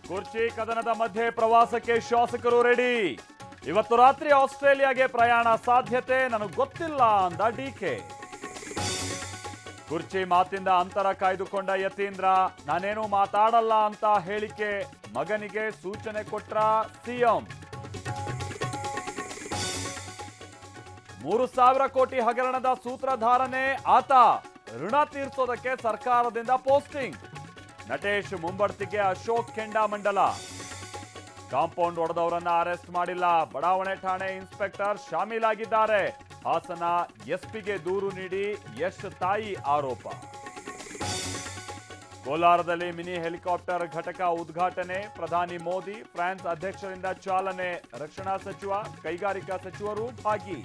ಕುರ್ಚಿ ಕದನದ ಮಧ್ಯೆ ಪ್ರವಾಸಕ್ಕೆ ಶಾಸಕರು ರೆಡಿ. ಇವತ್ತು ರಾತ್ರಿ ಆಸ್ಟ್ರೇಲಿಯಾಗೆ ಪ್ರಯಾಣ ಸಾಧ್ಯತೆ, ನನಗೆ ಗೊತ್ತಿಲ್ಲ ಅಂದ ಡಿಕೆ. ಕುರ್ಚಿ ಮಾತಿಂದ ಅಂತರ ಕಾಯ್ದುಕೊಂಡ ಯತೀಂದ್ರ, ನಾನೇನು ಮಾತಾಡಲ್ಲ ಅಂತ ಹೇಳಿಕೆ. ಮಗನಿಗೆ ಸೂಚನೆ ಕೊಟ್ರ ಸಿಎಂ. 3,000 ಕೋಟಿ ಹಗರಣದ ಸೂತ್ರಧಾರನೇ ಆತ. ಋಣ ತೀರ್ಸೋದಕ್ಕೆ ಸರ್ಕಾರದಿಂದ ಪೋಸ್ಟಿಂಗ್. ನಟೇಶ್ ಮುಂಬಡ್ತಿಗೆ ಅಶೋಕ್ ಕೆಂಡಾಮಂಡಲ. ಕಾಂಪೌಂಡ್ ಒಡೆದವರನ್ನ ಅರೆಸ್ಟ್ ಮಾಡಿಲ್ಲ, ಬಡಾವಣೆ ಠಾಣೆ ಇನ್ಸ್ಪೆಕ್ಟರ್ ಶಾಮೀಲಾಗಿದ್ದಾರೆ. ಹಾಸನ ಎಸ್ಪಿಗೆ ದೂರು ನೀಡಿ ಯಶ್ ತಾಯಿ ಆರೋಪ. ಕೋಲಾರದಲ್ಲಿ ಮಿನಿ ಹೆಲಿಕಾಪ್ಟರ್ ಘಟಕ ಉದ್ಘಾಟನೆ. ಪ್ರಧಾನಿ ಮೋದಿ, ಫ್ರಾನ್ಸ್ ಅಧ್ಯಕ್ಷರಿಂದ ಚಾಲನೆ. ರಕ್ಷಣಾ ಸಚಿವ, ಕೈಗಾರಿಕಾ ಸಚಿವರು ಭಾಗಿ.